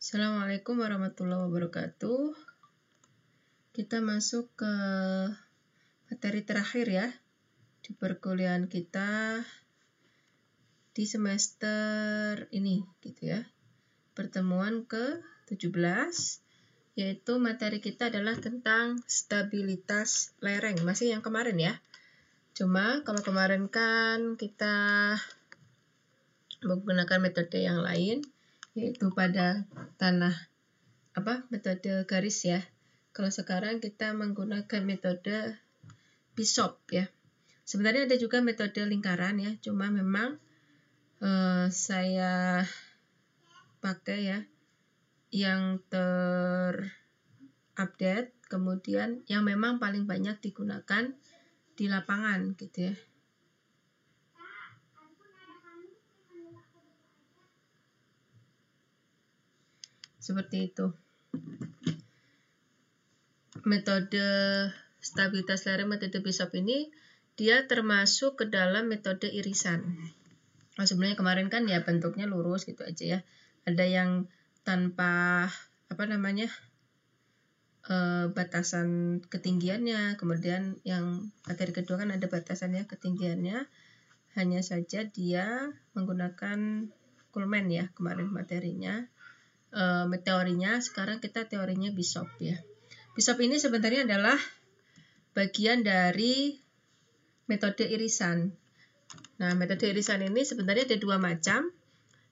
Assalamualaikum warahmatullahi wabarakatuh. Kita masuk ke materi terakhir ya di perkuliahan kita di semester ini gitu ya. Pertemuan ke-17 yaitu materi kita adalah tentang stabilitas lereng. Masih yang kemarin ya. Cuma kalau kemarin kan kita menggunakan metode yang lain yaitu pada tanah metode garis ya. Kalau sekarang kita menggunakan metode Bishop ya. Sebenarnya ada juga metode lingkaran ya, cuma memang saya pakai ya yang terupdate, kemudian yang memang paling banyak digunakan di lapangan gitu ya. Seperti itu. Metode stabilitas lereng, metode Bishop ini dia termasuk ke dalam metode irisan. Nah, sebenarnya kemarin kan ya bentuknya lurus gitu aja ya. Ada yang tanpa batasan ketinggiannya, kemudian yang materi kedua kan ada batasannya ketinggiannya. Hanya saja dia menggunakan Kuhlmann ya kemarin materinya. Teorinya, sekarang kita teorinya Bishop ya. Bishop ini sebenarnya adalah bagian dari metode irisan. Nah, metode irisan ini sebenarnya ada dua macam,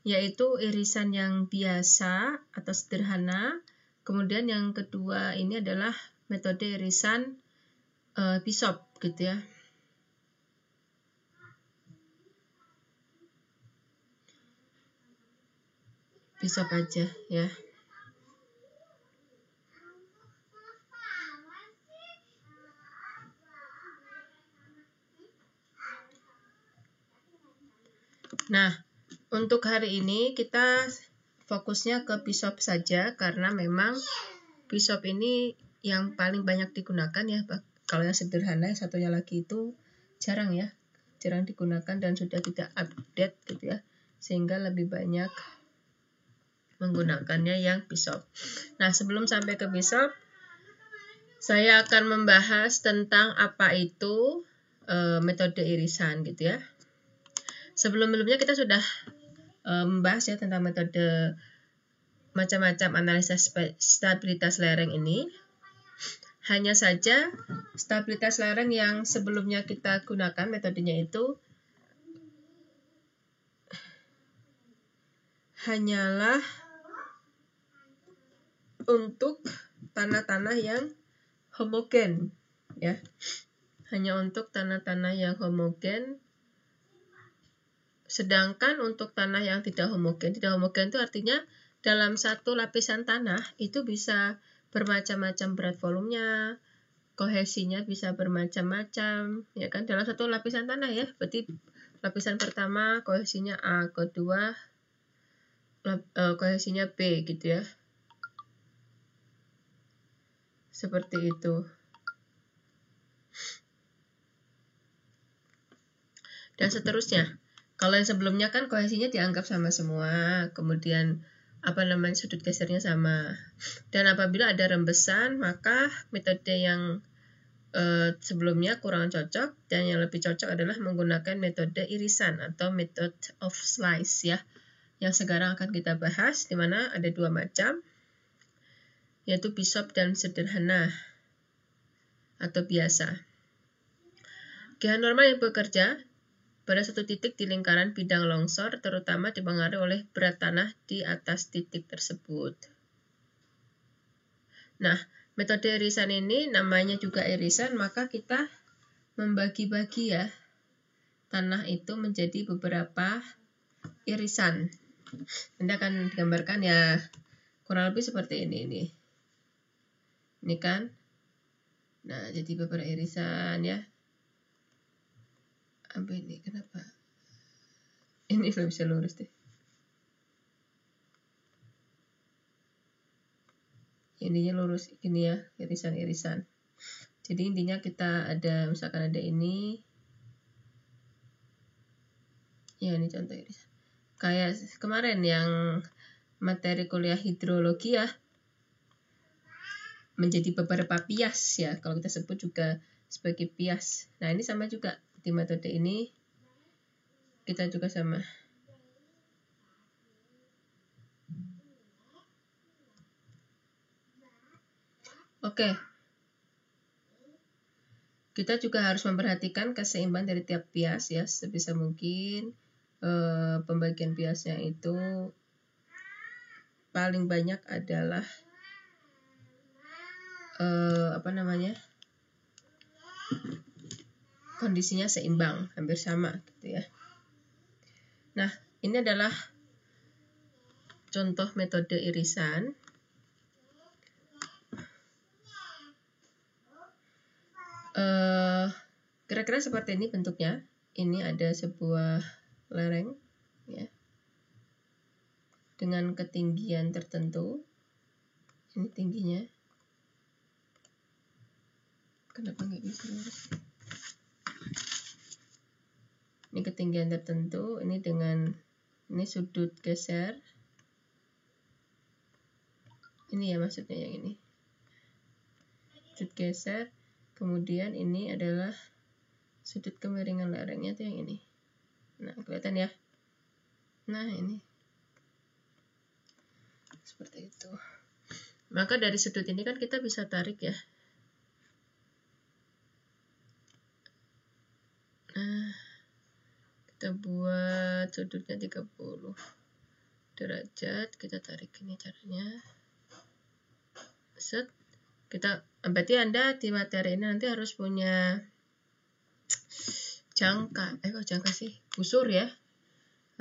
yaitu irisan yang biasa atau sederhana, kemudian yang kedua ini adalah metode irisan Bishop gitu ya. Bishop aja ya. Nah, untuk hari ini kita fokusnya ke Bishop saja karena memang Bishop ini yang paling banyak digunakan ya. Kalau yang sederhana satunya lagi itu jarang digunakan dan sudah tidak update gitu ya, sehingga lebih banyak menggunakannya yang Bishop. Nah, sebelum sampai ke Bishop, saya akan membahas tentang apa itu metode irisan gitu ya. Sebelum-sebelumnya kita sudah membahas ya tentang metode macam-macam analisis stabilitas lereng ini. Hanya saja stabilitas lereng yang sebelumnya kita gunakan metodenya itu hanyalah untuk tanah-tanah yang homogen ya. Hanya untuk tanah-tanah yang homogen. Sedangkan untuk tanah yang tidak homogen itu artinya dalam satu lapisan tanah itu bisa bermacam-macam berat volumenya, kohesinya bisa bermacam-macam, ya kan, dalam satu lapisan tanah ya. Berarti lapisan pertama kohesinya A, kedua kohesinya B gitu ya. Seperti itu. Dan seterusnya. Kalau yang sebelumnya kan kohesinya dianggap sama semua, kemudian sudut gesernya sama. Dan apabila ada rembesan, maka metode yang sebelumnya kurang cocok dan yang lebih cocok adalah menggunakan metode irisan atau method of slice ya. Yang sekarang akan kita bahas, di mana ada dua macam, yaitu Bishop dan sederhana atau biasa. GH normal yang bekerja pada satu titik di lingkaran bidang longsor, terutama dipengaruhi oleh berat tanah di atas titik tersebut. Nah, metode irisan ini namanya juga irisan, maka kita membagi-bagi ya tanah itu menjadi beberapa irisan. Anda akan digambarkan ya kurang lebih seperti ini. Ini kan. Nah, jadi beberapa irisan ya. Apa ini? Kenapa? Ini belum bisa lurus deh. Ininya lurus gini ya, irisan-irisan. Jadi intinya kita ada, misalkan ada ini. Ya, ini contoh irisan. Kayak kemarin yang materi kuliah hidrologi ya, menjadi beberapa bias ya, kalau kita sebut juga sebagai bias. Nah, ini sama juga di metode ini kita juga sama. Oke. Kita juga harus memperhatikan keseimbangan dari tiap bias ya, sebisa mungkin pembagian biasnya itu paling banyak adalah kondisinya seimbang, hampir sama gitu ya. Nah, ini adalah contoh metode irisan. Kira-kira seperti ini bentuknya. Ini ada sebuah lereng ya, dengan ketinggian tertentu. Ini tingginya. Kenapa nggak bisa lurus? Ini ketinggian tertentu. Ini dengan ini sudut geser. Ini ya maksudnya yang ini. Sudut geser. Kemudian ini adalah sudut kemiringan lerengnya itu yang ini. Nah, kelihatan ya. Nah, ini. Seperti itu. Maka dari sudut ini kan kita bisa tarik ya. Nah, kita buat sudutnya 30 derajat. Kita tarik ini caranya. Set. Berarti Anda di materi ini nanti harus punya busur ya,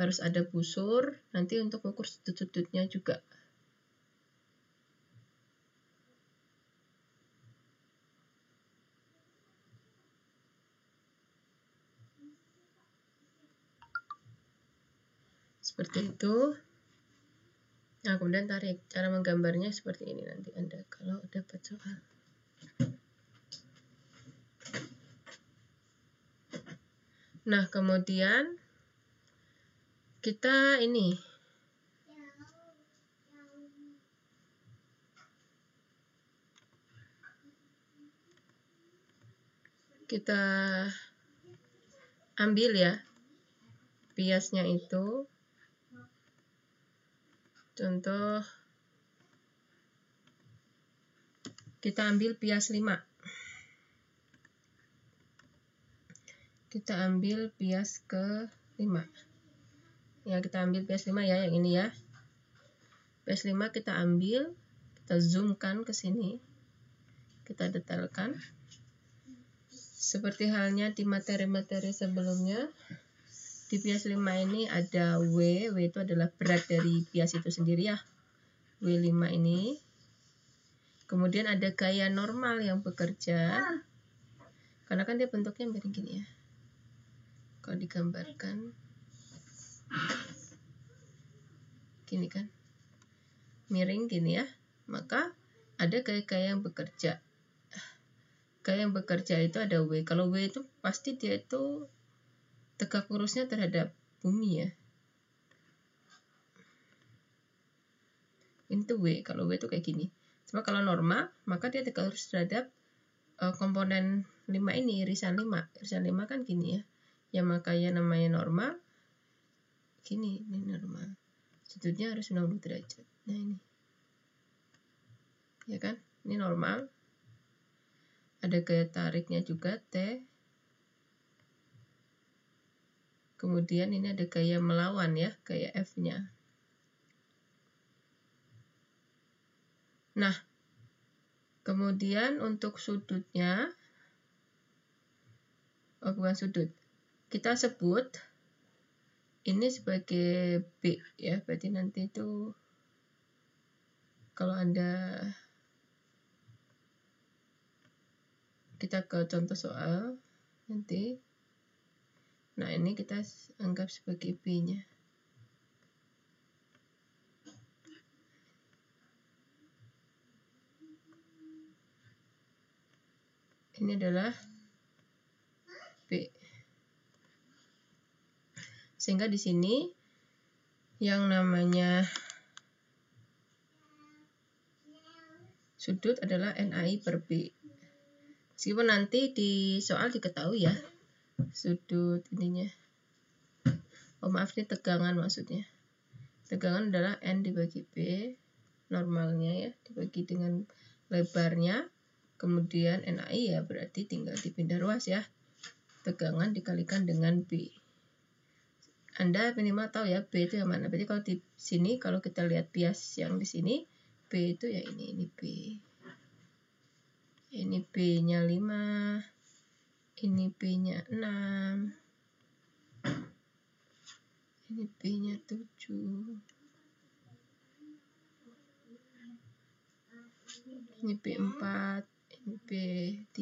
harus ada busur nanti untuk ukur sudut-sudutnya juga. Seperti itu. Nah, kemudian tarik. Cara menggambarnya seperti ini nanti Anda kalau dapat soal. Nah, kemudian kita ini ambil ya biasnya itu. Contoh kita ambil bias 5. Kita ambil bias ke 5. Ya, kita ambil bias 5 ya, yang ini ya. Bias 5 kita ambil, kita zoomkan ke sini. Kita detailkan. Seperti halnya di materi-materi sebelumnya, di bias 5 ini ada W itu adalah berat dari bias itu sendiri ya. W5 ini. Kemudian ada gaya normal yang bekerja. Karena kan dia bentuknya miring gini ya. Kalau digambarkan gini kan. Miring gini ya. Maka ada gaya-gaya yang bekerja. Gaya yang bekerja itu ada W. Kalau W itu pasti dia itu tegak lurusnya terhadap bumi ya. Ini tuh W. Kalau W itu kayak gini. Cuma kalau normal, maka dia tegak lurus terhadap komponen 5 ini, irisan 5. Irisan 5 kan gini ya. Ya makanya namanya normal. Gini, ini normal. Sudutnya harus 90 derajat. Nah, ini. Ya kan? Ini normal. Ada gaya tariknya juga, T. Kemudian ini ada gaya melawan ya, gaya F-nya. Nah, kemudian untuk sudutnya, bukan sudut, kita sebut ini sebagai B ya, berarti nanti itu kalau Anda kita ke contoh soal nanti, nah ini kita anggap sebagai B-nya. Ini adalah B. Sehingga di sini yang namanya sudut adalah NAI per B. Meskipun nanti di soal diketahui ya, sudut ininya. Oh maaf, ini tegangan maksudnya. Tegangan adalah N dibagi B, normalnya ya, dibagi dengan lebarnya. Kemudian NAI ya berarti tinggal dipindah ruas ya. Tegangan dikalikan dengan B. Anda minimal tahu ya B itu yang mana. Berarti kalau di sini, kalau kita lihat bias yang di sini, B itu ya ini B. Ini B-nya 5, ini B-nya 6, ini B-nya 7, ini B4, ini B3,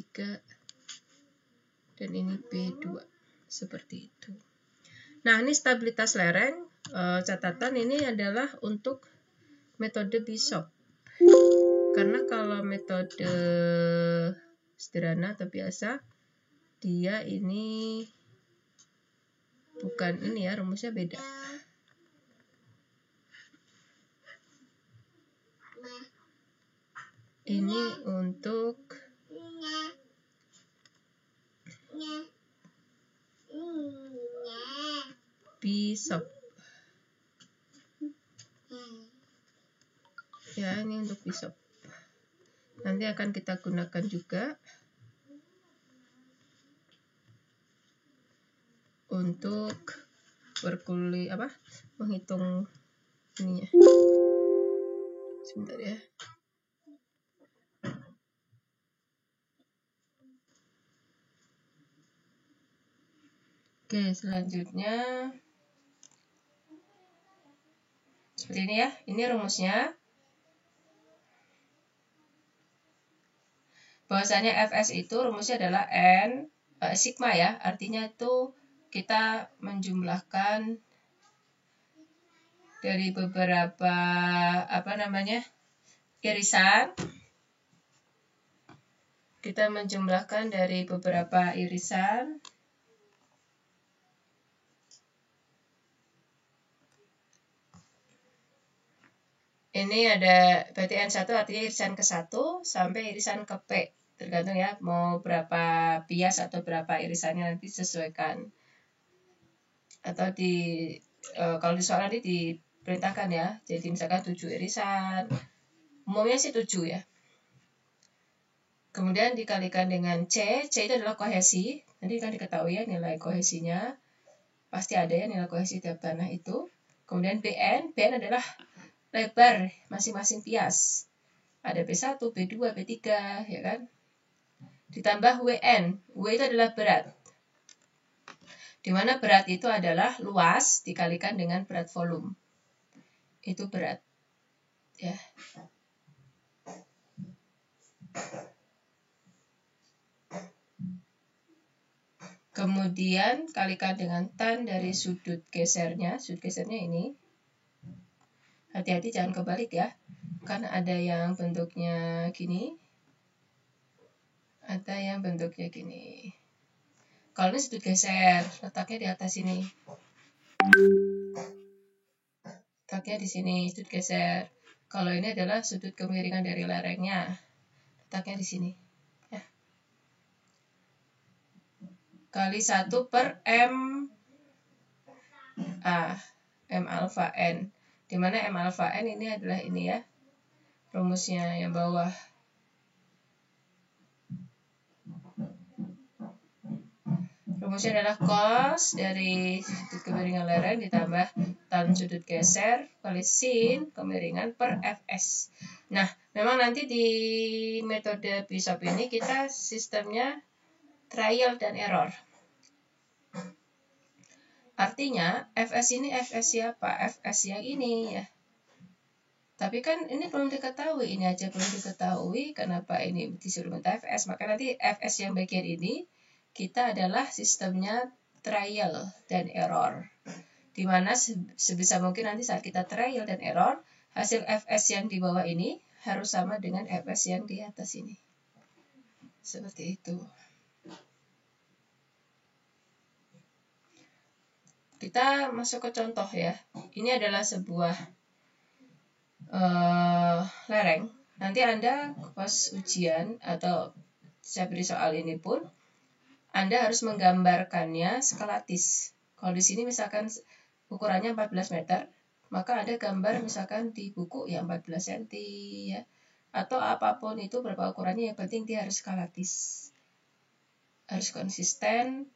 dan ini B2. Seperti itu. Nah, ini stabilitas lereng. Catatan ini adalah untuk metode Bishop. Karena kalau metode sederhana atau biasa, dia ini bukan ini ya, rumusnya beda. Ini untuk Bishop. Ya, ini untuk Bishop. Nanti akan kita gunakan juga untuk menghitung ininya. Sebentar ya. Oke, selanjutnya seperti ini ya. Ini rumusnya. Bahwasanya Fs itu rumusnya adalah N sigma ya. Artinya itu kita menjumlahkan dari beberapa irisan. Kita menjumlahkan dari beberapa irisan. Ini ada berarti N1 artinya irisan ke-1 sampai irisan ke P. Tergantung ya mau berapa bias atau berapa irisannya nanti sesuaikan. Atau kalau di soal nanti diperintahkan ya. Jadi misalkan 7 irisan. Umumnya sih 7 ya. Kemudian dikalikan dengan C. C itu adalah kohesi. Nanti kan diketahui ya nilai kohesinya. Pasti ada ya nilai kohesi tiap tanah itu. Kemudian BN. BN adalah lebar masing-masing bias. Ada B1, B2, B3 ya kan. Ditambah WN. W itu adalah berat. Di mana berat itu adalah luas dikalikan dengan berat volume. Itu berat. Ya. Kemudian kalikan dengan tan dari sudut gesernya. Sudut gesernya ini. Hati-hati jangan kebalik ya. Kan ada yang bentuknya gini. Ada yang bentuknya gini. Kalau ini sudut geser, letaknya di atas sini. Letaknya di sini, sudut geser. Kalau ini adalah sudut kemiringan dari lerengnya. Letaknya di sini. Ya. Kali 1 per M alpha N. Dimana M alpha N ini adalah ini ya. Rumusnya yang bawah. Rumusnya adalah cos dari sudut kemiringan lereng ditambah tan sudut geser kali sin kemiringan per Fs. Nah, memang nanti di metode Bishop ini kita sistemnya trial dan error. Artinya Fs ini Fs siapa? Fs yang ini ya. Tapi kan ini belum diketahui, ini aja belum diketahui kenapa ini disuruh minta Fs. Maka nanti Fs yang bagian ini kita adalah sistemnya trial dan error. Dimana sebisa mungkin nanti saat kita trial dan error, hasil Fs yang di bawah ini harus sama dengan Fs yang di atas ini. Seperti itu. Kita masuk ke contoh ya. Ini adalah sebuah lereng. nanti Anda pas ujian atau saya beri soal ini pun Anda harus menggambarkannya skematis. Kalau di sini misalkan ukurannya 14 meter, maka Anda gambar misalkan di buku yang 14 cm ya. Atau apapun itu berapa ukurannya, yang penting dia harus skematis. Harus konsisten,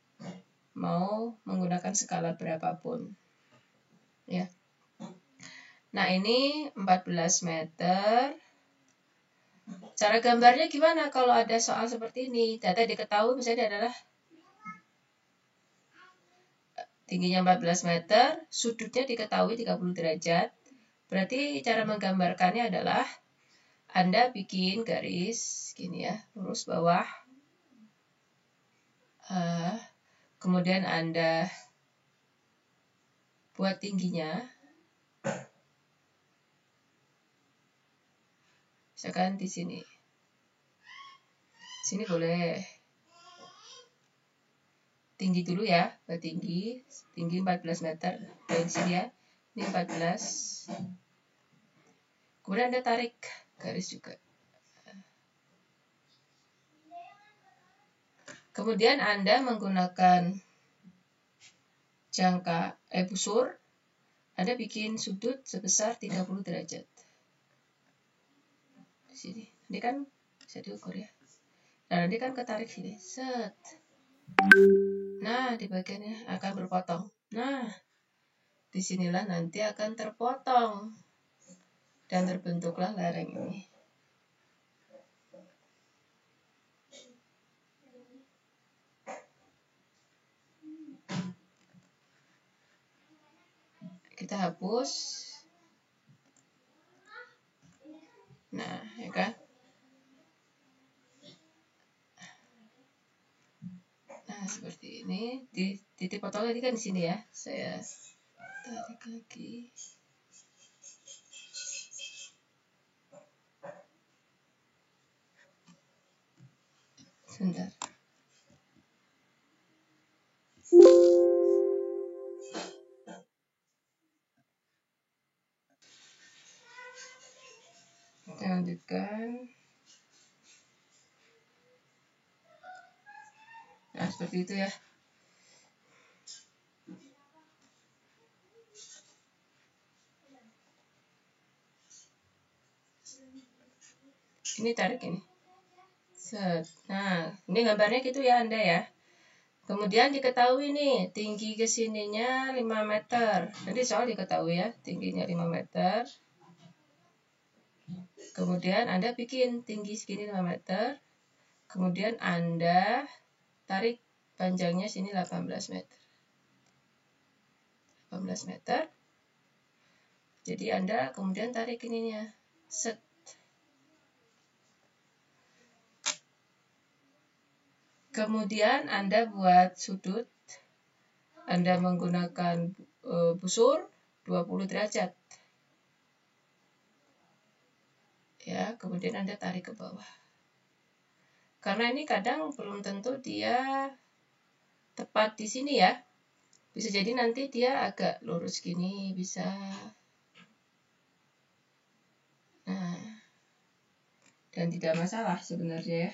mau menggunakan skala berapapun. Ya. Nah, ini 14 meter. Cara gambarnya gimana kalau ada soal seperti ini? Data diketahui misalnya adalah tingginya 14 meter, sudutnya diketahui 30 derajat. Berarti cara menggambarkannya adalah Anda bikin garis gini ya, lurus bawah. Kemudian Anda buat tingginya. Misalkan di sini. Sini boleh tinggi dulu ya, buat tinggi 14 meter. Dari sini ya, ini 14. Kemudian Anda tarik garis juga. Kemudian Anda menggunakan busur, Anda bikin sudut sebesar 30 derajat. Di sini. Ini kan bisa diukur ya. Nah, nanti kan ketarik sini. Set. Nah, di bagiannya akan berpotong. Nah, disinilah nanti akan terpotong. Dan terbentuklah lereng ini. Kita hapus. Nah, ya kan? Nah, seperti ini. Titik potong tadi kan di sini ya. Saya tarik lagi. Sebentar. Kita lanjutkan. Nah, seperti itu ya. Ini tarik ini. Set. Nah, ini gambarnya gitu ya Anda ya. Kemudian diketahui nih, tinggi ke sininya 5 meter. Jadi soal diketahui ya, tingginya 5 meter. Kemudian Anda bikin tinggi segini 5 meter. Kemudian Anda tarik panjangnya sini 18 meter. 18 meter. Jadi Anda kemudian tarik ininya. Set. Kemudian Anda buat sudut. Anda menggunakan busur 20 derajat. Ya, kemudian Anda tarik ke bawah. Karena ini kadang belum tentu dia tepat di sini ya. Bisa jadi nanti dia agak lurus gini, bisa. Nah, dan tidak masalah sebenarnya ya.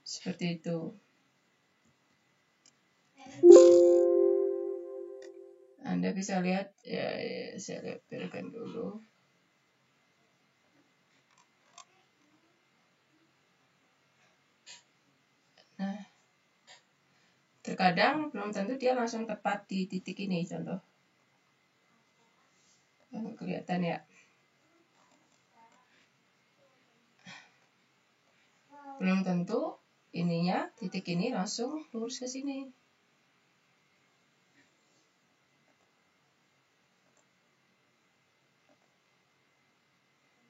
Seperti itu. Anda bisa lihat, ya saya lihatkan dulu. Nah, terkadang belum tentu dia langsung tepat di titik ini, contoh. Kelihatan ya. Belum tentu ininya, titik ini langsung lurus ke sini.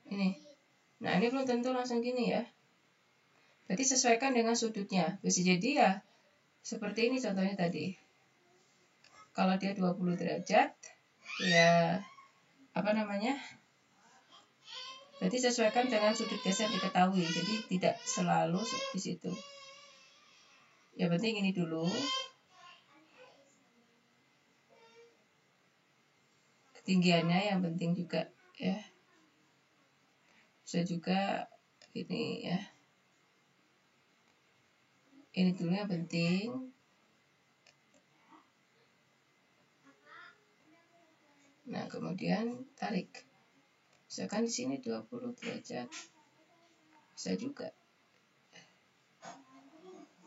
Ini. Nah, ini belum tentu langsung gini ya. Berarti sesuaikan dengan sudutnya. Bisa jadi ya seperti ini contohnya tadi. Kalau dia 20 derajat, ya apa namanya? Berarti sesuaikan dengan sudut geser diketahui. Jadi tidak selalu di situ. Ya penting ini dulu. tinggiannya yang penting juga ya. Bisa juga ini ya. Ini dulu yang penting. Nah, kemudian tarik. Misalkan di sini 20 derajat. Bisa juga.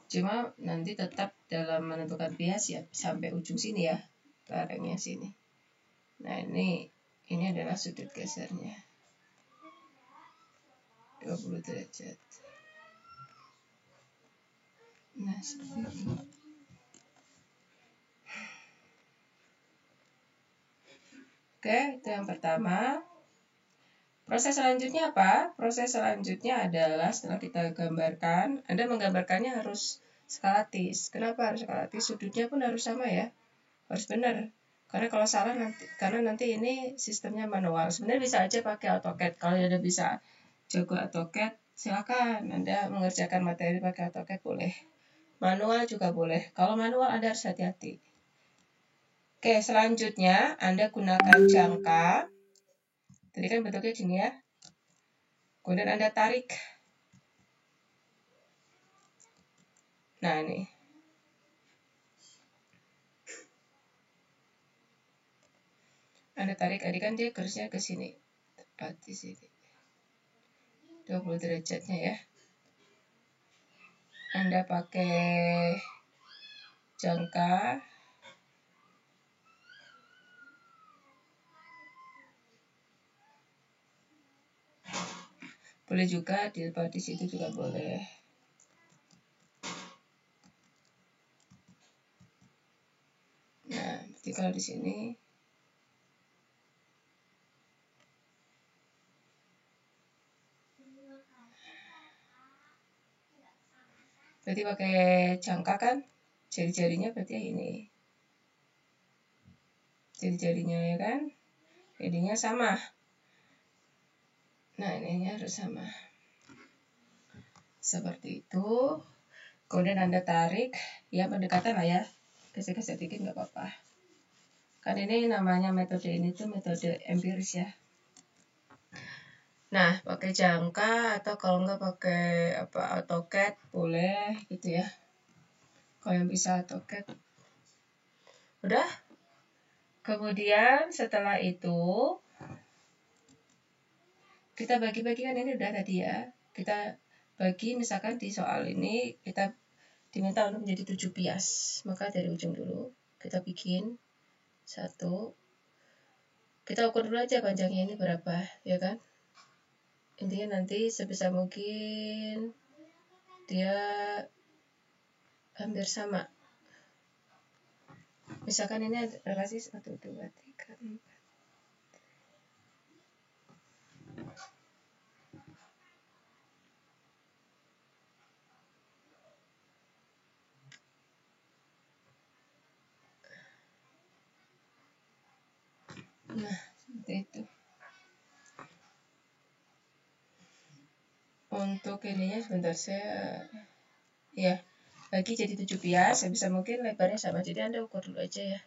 Cuma nanti tetap dalam menentukan bias ya sampai ujung sini ya. Taringnya sini. Nah, ini adalah sudut gesernya. 20 derajat. Nah, seperti itu. Oke, itu yang pertama. Proses selanjutnya apa? Proses selanjutnya adalah setelah kita gambarkan, Anda menggambarkannya harus skalatis. Kenapa harus skalatis? Sudutnya pun harus sama ya. Harus benar. Karena kalau salah karena nanti ini sistemnya manual. Sebenarnya bisa aja pakai AutoCAD. Kalau Anda bisa jago AutoCAD, silakan Anda mengerjakan materi pakai AutoCAD boleh. Manual juga boleh. Kalau manual Anda harus hati-hati. Oke, selanjutnya Anda gunakan jangka. Tadi kan bentuknya gini ya. Kemudian Anda tarik. Nah, ini. Anda tarik, tadi kan dia garisnya ke sini. Tepat di sini. 20 derajatnya ya. Anda pakai jangka. Boleh juga di situ juga boleh. Nah, berarti kalau di sini berarti pakai jangka kan? Jari-jarinya berarti ini. Jari-jarinya ya kan? Jadinya sama. Nah, ininya harus sama. Seperti itu. Kemudian Anda tarik, ya pendekatan lah ya. Gesek-gesek dikit nggak apa-apa. Kan ini namanya metode ini tuh metode empiris ya. Nah, pakai jangka atau kalau nggak pakai AutoCAD boleh gitu ya. Kalau yang bisa AutoCAD. Udah? Kemudian setelah itu kita bagi-bagi kan ini udah tadi ya. Kita bagi misalkan di soal ini kita diminta untuk menjadi 7 bias. Maka dari ujung dulu kita bikin 1. Kita ukur dulu aja panjangnya ini berapa, ya kan? Intinya nanti sebisa mungkin dia hampir sama. Misalkan ini ada relasi 1, 2, 3, 4. Nah, seperti itu. Untuk ininya sebentar saya ya bagi jadi 7 bias, sebisa mungkin lebarnya sama. Jadi Anda ukur dulu aja ya.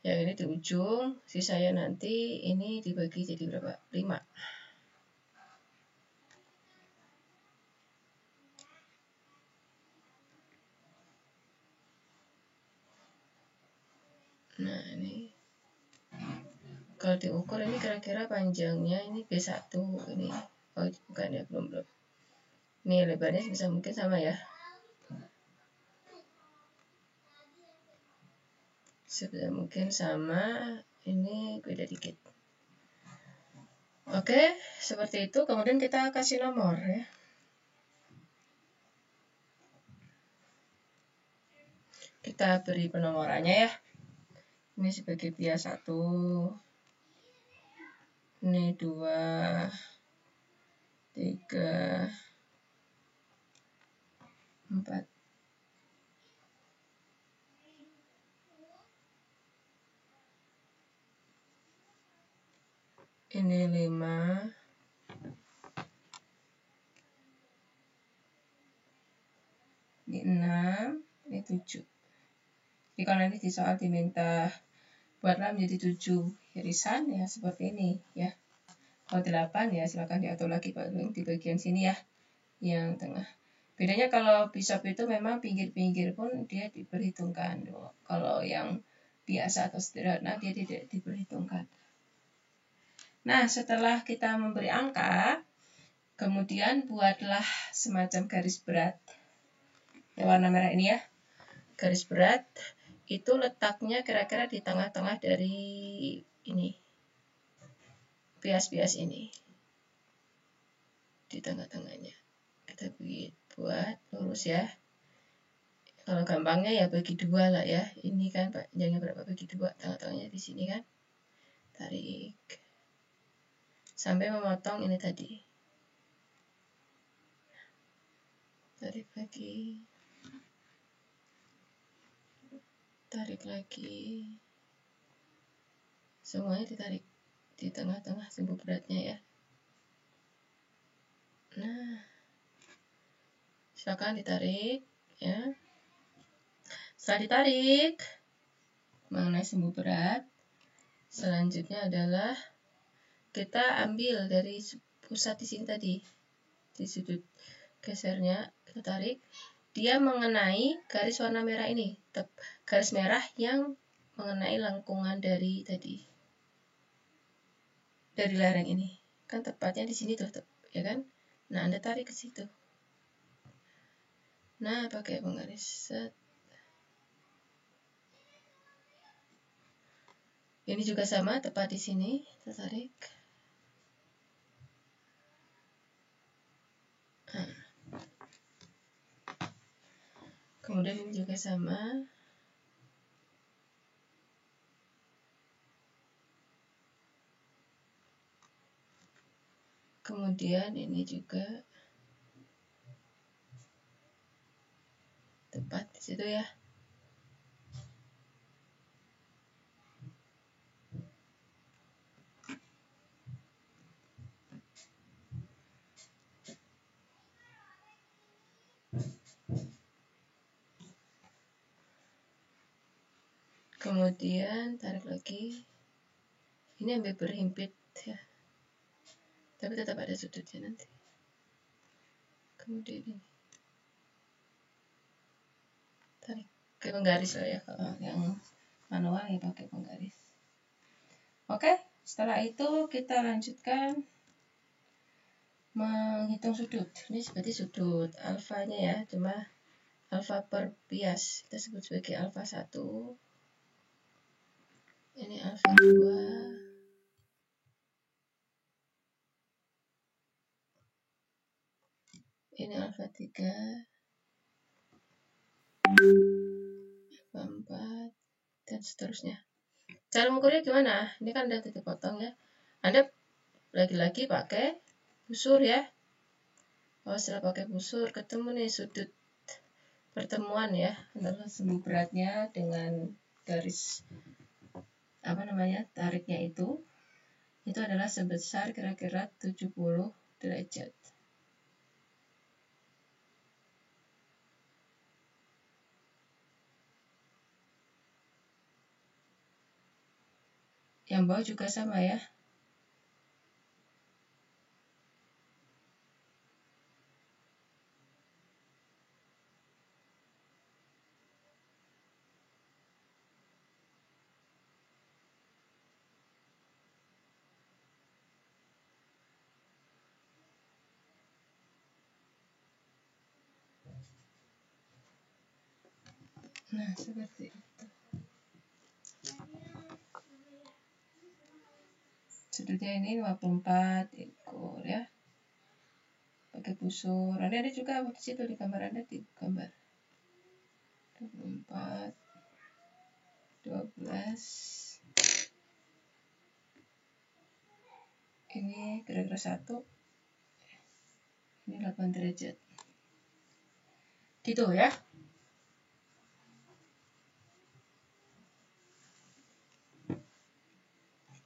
Yang ini di ujung, sisanya nanti ini dibagi jadi berapa? 5. Nah, ini kalau diukur ini kira-kira panjangnya ini B1 ini. Oh, bukan ya, belum. Nih lebarnya sebisa mungkin sama ya. Sebisa mungkin sama, ini beda dikit. Oke, seperti itu. Kemudian kita kasih nomor ya. Kita beri penomorannya ya. Ini sebagai bias 1. Ini 2, 3, 4. Ini 5. Ini 6. Ini 7. Jadi kalau nanti di soal diminta buatlah menjadi 7 irisan ya seperti ini ya. Kalau 8 ya silakan diatur lagi di bagian sini ya, yang tengah. Bedanya kalau pisop itu memang pinggir-pinggir pun dia diperhitungkan. Kalau yang biasa atau sederhana dia tidak diperhitungkan. Nah, setelah kita memberi angka, kemudian buatlah semacam garis berat. Yang warna merah ini ya. Garis berat itu letaknya kira-kira di tengah-tengah dari ini. Bias-bias ini. Di tengah-tengahnya. Kita buat lurus ya. Kalau gampangnya ya bagi 2 lah ya. Ini kan panjangnya berapa, bagi 2, tengah-tengahnya di sini kan. Tarik. Sampai memotong ini tadi. Tarik lagi. Tarik lagi. Semuanya ditarik di tengah-tengah sumbu beratnya ya. Nah, silakan ditarik ya. Setelah ditarik mengenai sumbu berat, selanjutnya adalah kita ambil dari pusat di sini tadi, di sudut gesernya kita tarik, dia mengenai garis warna merah ini, garis merah yang mengenai lengkungan dari tadi, dari lereng ini, kan tepatnya di sini tuh, ya kan? Nah, Anda tarik ke situ. Nah, pakai penggaris set. Ini juga sama, tepat di sini, kita tarik. Nah. Kemudian ini juga sama. Kemudian ini juga tepat di situ ya. Kemudian tarik lagi. Ini ambil berhimpit ya. Tapi tetap ada sudutnya nanti. Kemudian ini. Tarik ke penggaris lah ya, kalau yang manual ya pakai penggaris. Oke, setelah itu kita lanjutkan menghitung sudut. Ini seperti sudut alfanya ya, cuma alfa per bias kita sebut sebagai alfa 1. Ini alfa 2. Ini alfa 3. Alfa 4 dan seterusnya. Cara mengukurnya gimana? Ini kan ada titik potong ya. Anda lagi-lagi pakai busur ya. Oh, setelah pakai busur ketemu nih sudut pertemuan ya antara sumbu beratnya dengan garis tariknya itu adalah sebesar kira-kira 70 derajat. Yang bawah juga sama ya. Nah, seperti itu. Sudutnya ini 54 ekor ya. Pakai busur. Ada juga di situ di gambar Anda, di gambar 24 12. Ini kira-kira 1. Ini 8 derajat. Gitu ya.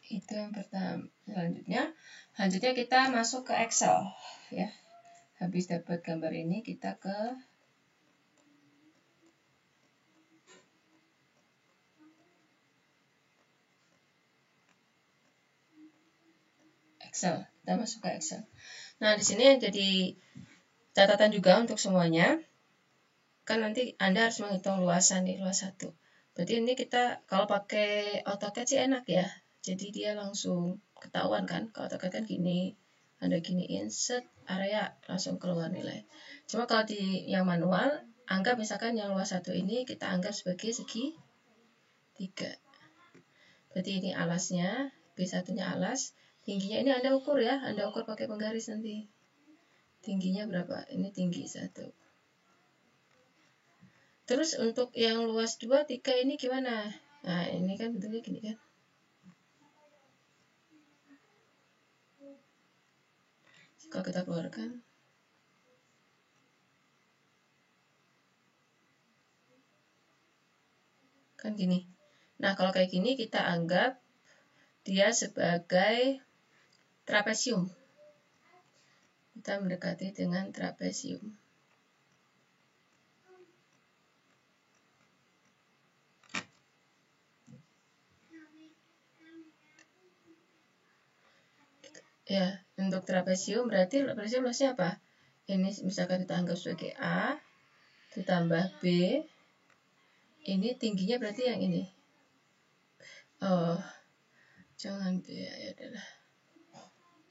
Itu yang pertama. Selanjutnya kita masuk ke Excel ya. Habis dapat gambar ini kita ke Excel. Kita masuk ke Excel. Nah, di sini jadi catatan juga untuk semuanya. Kan nanti Anda harus menghitung luasan nih, luas 1. Berarti ini kita kalau pakai AutoCAD sih enak ya. Jadi dia langsung ketahuan kan. Kalau AutoCAD kan gini, ada gini insert area langsung keluar nilai. Cuma kalau di yang manual, anggap misalkan yang luas 1 ini kita anggap sebagai segi 3. Berarti ini alasnya, B1-nya alas. Tingginya ini Anda ukur ya, Anda ukur pakai penggaris nanti. Tingginya berapa? Ini tinggi 1. Terus untuk yang luas 2, 3 ini gimana? Nah, ini kan bentuknya gini kan. Kalau kita keluarkan. Kan gini. Nah, kalau kayak gini kita anggap dia sebagai trapesium. Kita mendekati dengan trapesium. Ya, untuk trapesium berarti trapesium luasnya apa? Ini misalkan kita anggap sebagai A ditambah B. Ini tingginya berarti yang ini. Oh, jangan B ya, adalah.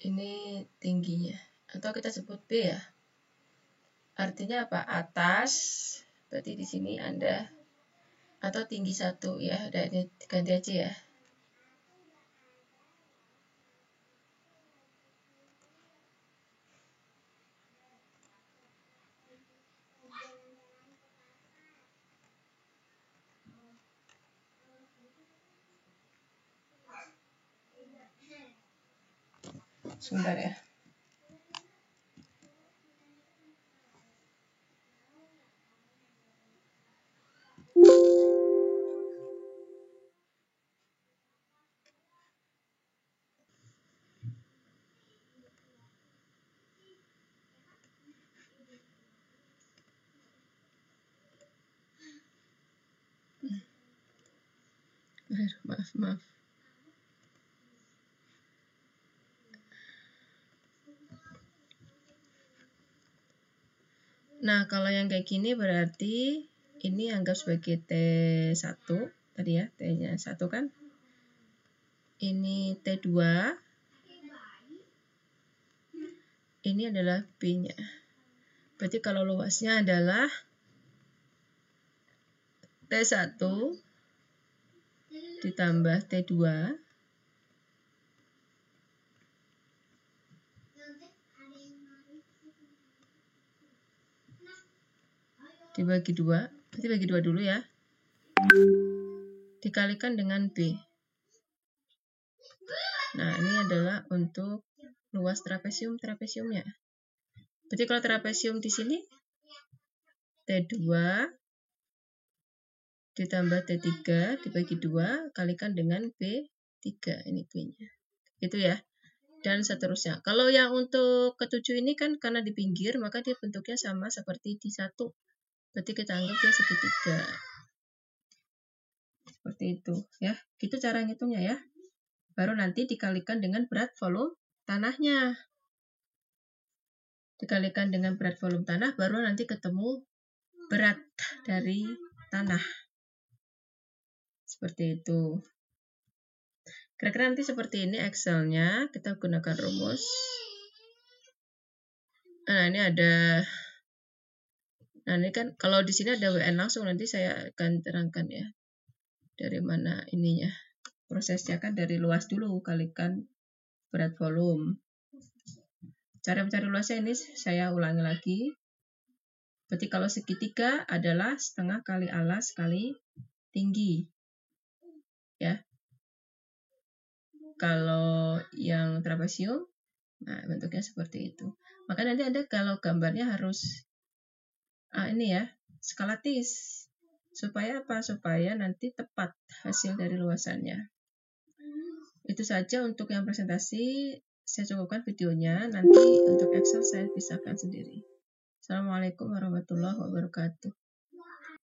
Ini tingginya. Atau kita sebut B ya. Artinya apa? Atas. Berarti di sini Anda atau tinggi 1 ya. Udah ini ganti aja ya. Sebentar ya. Maaf. Nah, kalau yang kayak gini berarti ini anggap sebagai T1 tadi ya, T-nya 1 kan. Ini T2. Ini adalah B-nya. Berarti kalau luasnya adalah T1 ditambah T2 dibagi 2, berarti bagi 2 dulu ya, dikalikan dengan B. Nah, ini adalah untuk luas trapesiumnya. Berarti kalau trapesium di sini T2 ditambah T3 dibagi 2 kalikan dengan B3, ini B-nya. Itu ya. Dan seterusnya. Kalau yang untuk ketujuh ini kan karena di pinggir, maka dia bentuknya sama seperti di 1. Berarti kita anggap dia segitiga. Seperti itu ya. Gitu cara ngitungnya ya. Baru nanti dikalikan dengan berat volume tanahnya. Dikalikan dengan berat volume tanah, baru nanti ketemu berat dari tanah. Seperti itu. Kira-kira nanti seperti ini Excel-nya. Kita gunakan rumus. Nah, ini ada. Nah, ini kan kalau di sini ada WN langsung, nanti saya akan terangkan ya. Dari mana ininya. Prosesnya kan dari luas dulu kalikan berat volume. Cara mencari luasnya ini saya ulangi lagi. Berarti kalau segitiga adalah setengah kali alas kali tinggi. Ya. Kalau yang trapesium, nah bentuknya seperti itu. Maka nanti Anda kalau gambarnya harus ini ya, skalatis. Supaya apa? Supaya nanti tepat hasil dari luasannya. Itu saja untuk yang presentasi. Saya cukupkan videonya. Nanti untuk Excel saya pisahkan sendiri. Assalamualaikum warahmatullahi wabarakatuh.